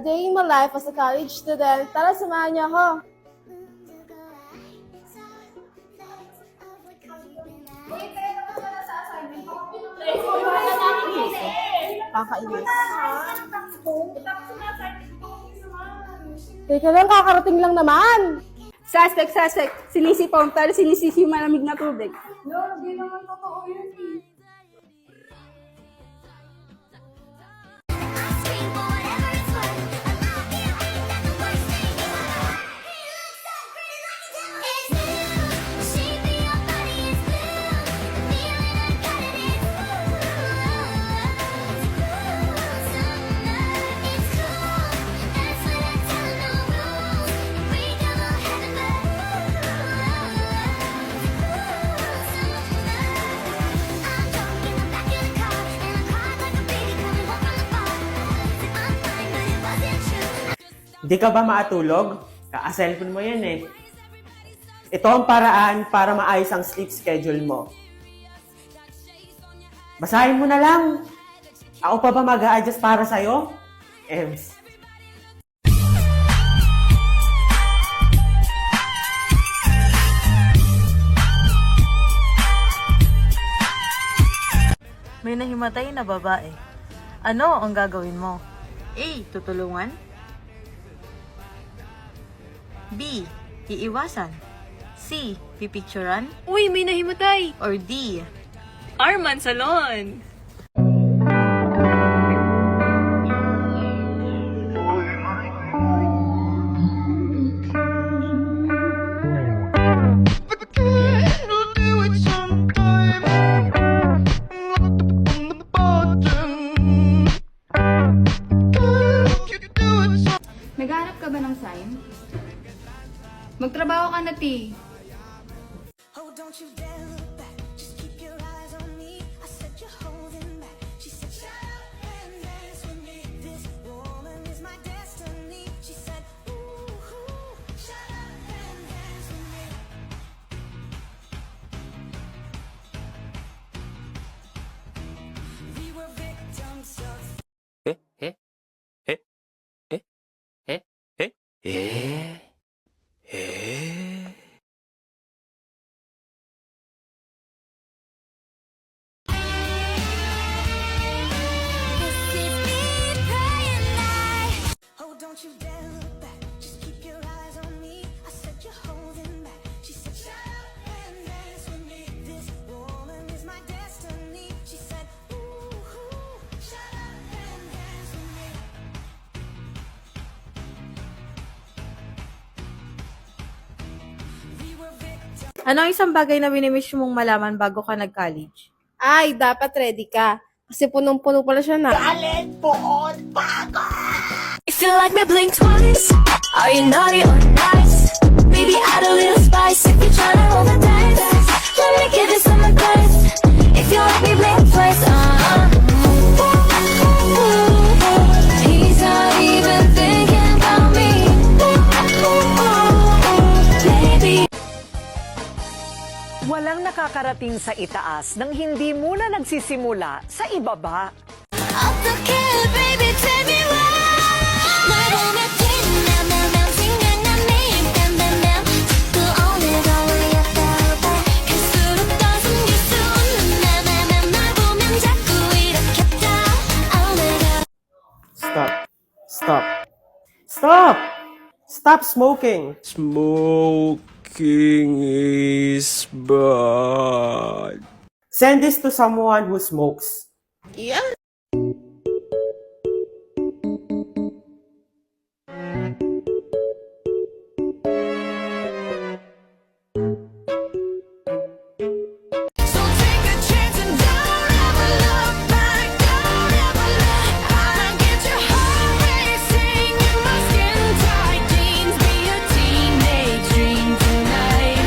A day in my life as a college student. Tara, samahan niyo ako. Kakainis. Teka lang, kakarating lang naman. Suspect. Sinisipong, pero sinisisi yung malamig na tubig. No, hindi naman totoo yun eh. Hindi ka ba maatulog? Ka-cellphone mo yan eh. Ito ang paraan para maayos ang sleep schedule mo. Basahin mo na lang. Ako pa ba mag-a-adjust para sa'yo? Ems. May nahimatay na babae. Ano ang gagawin mo? A. Tutulungan. B. Iiwasan. C. Pipicturan. Uy, may nahimatay! Or D. Arman Salon! Naghanap ka ba ng sign? Magtrabaho ka na, T. Oh, don't you dare look back. Just keep your eyes on me. I said you're holding back. She said, shut up and dance with me. This woman is my destiny. She said, ooh, shut up and dance with me. We were victims of oh, don't you dare look back. Just keep your eyes on me. I said you're holding back. She said, shut up and dance with me. This woman is my destiny. She said, ooh, shut up and dance with me. We were victims. Ano ang isang bagay na winimiss mong malaman bago ka nag-college? Ay, dapat ready ka. Kasi punong-puno pala siya na. If you like me, blink twice. Are you naughty or nice? Maybe add a little spice if you're trying to roll the dice. Let me give you some advice. If you like me, blink twice. He's not even thinking about me. Baby. Walang nakakarating sa itaas nang hindi muna nagsisimula sa ibaba. 어떻게 baby tell me why 널 보면 뒷맘 생각나네 땀 자꾸 오늘도 울렸다 갈수록 더 숨길 수 없는 날 보면 자꾸 이렇게 Oh my god Stop smoking. Smoking is bad. Send this to someone who smokes. So take a chance and don't ever look back Don't ever look back Get your heart racing in my skin tight jeans Be a teenage dream tonight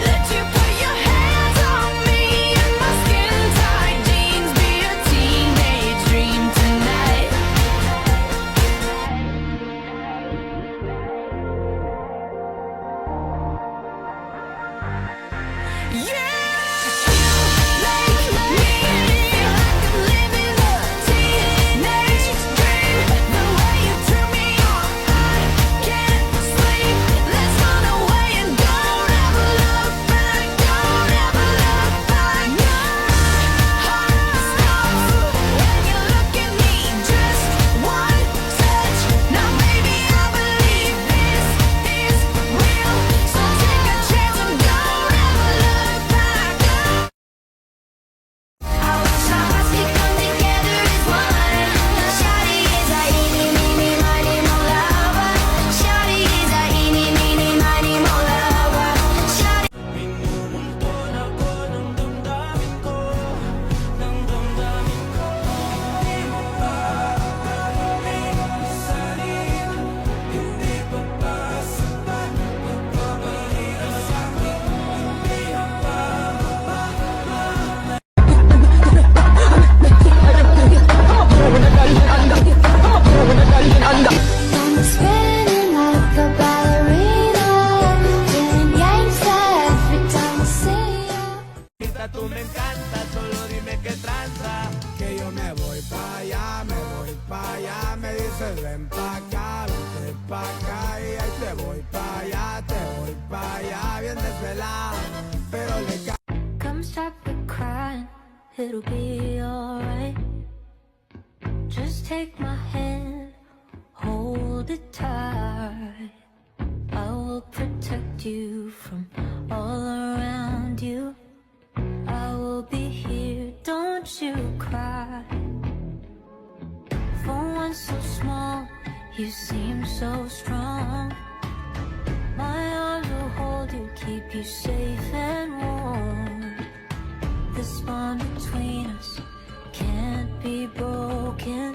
Let you put your hands on me in my skin tight jeans Be a teenage Entonces ven pa' acá, vente pa' acá y ahí te voy pa' allá, bien desvelado, pero le ca... Come stop the crying, it'll be alright. Just take my hand, hold it tight. I will protect you from all around you. I will be here, don't you cry. For one so small, you seem so strong. My arms will hold you, keep you safe and warm. This bond between us can't be broken.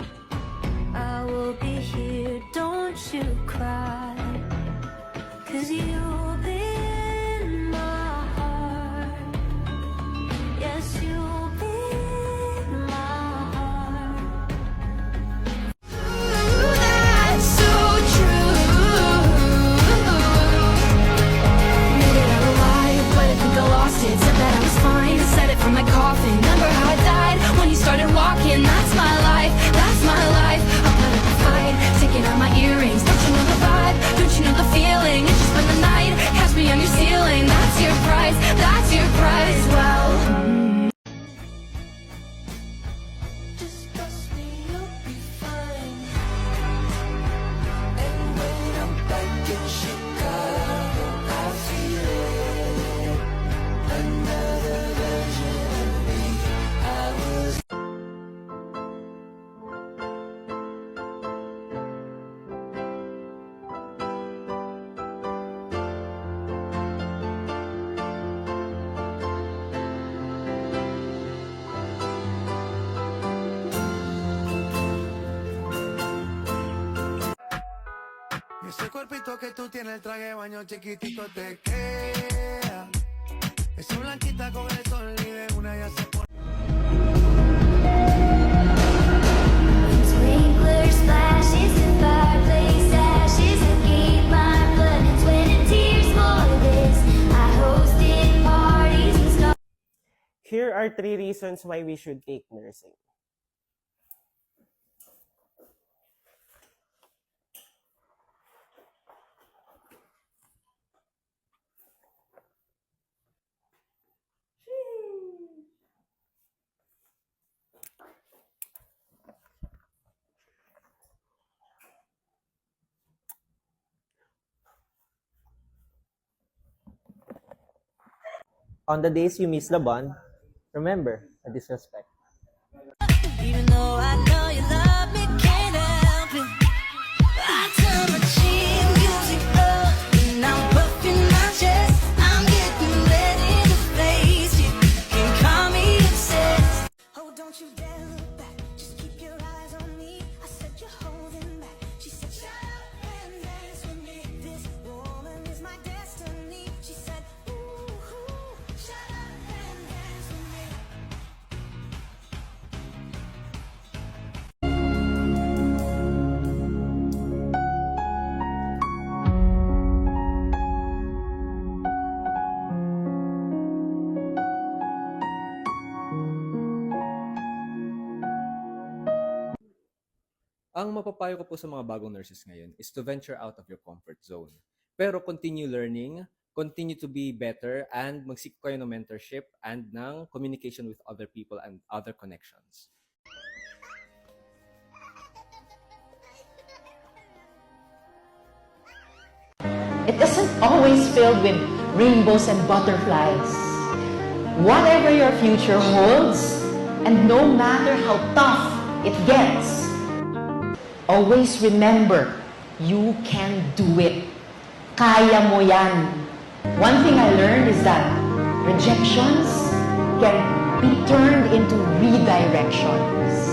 I will be here, don't you cry. 'Cause you'll be in my heart. Yes, you'll be in my heart. Ooh, that's so true. Made it out alive, but I think I lost it. Said that I was fine, said it from my coffin. Remember how I died when you started walking? That's my life, that's my life. I'll put up a fight, taking out my earrings. Don't you know the vibe? Don't you know the feeling? It's just been the night, catch me on your ceiling. That's your price, that's your price. Well, just trust me, you'll be fine. And when I'm back in Chicago, I feel it. Another version of me. I was. Y ese cuerpito que tú tienes, el traje de baño chiquitito te queda. Esa blanquita con el sol y de una ya se pone. Sprinkler splashes and fireplace ashes gave my blood and sweat and tears for this. I hosted parties and stuff. Here are 3 reasons why we should take nursing. On the days you miss the bond, remember the disrespect. Even though I know you love me, can't help it. I turn my cheek, music up, and I'm puffing my chest. I'm getting ready to face you. Can call me obsessed. Oh, don't you dare look back. Just keep your eyes on me. I said you're holding back. She said, shut up and dance with me. This woman is my destiny. She said, ooh, shut up and dance with me. Ang mapapayo ko po sa mga bagong nurses ngayon is to venture out of your comfort zone. Pero continue learning, continue to be better, and magsik kayo ng mentorship and ng communication with other people and other connections. It isn't always filled with rainbows and butterflies. Whatever your future holds, and no matter how tough it gets, always remember, you can do it. Kaya mo yan. One thing I learned is that rejections can be turned into redirections.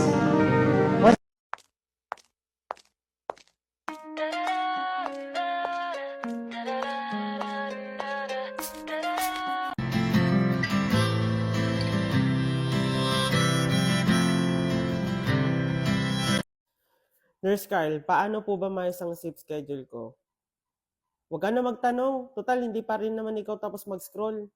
Nurse Carl, paano po ba maayos ang sleep schedule ko? Huwag ka na magtanong. Total, hindi pa rin naman ikaw tapos mag-scroll.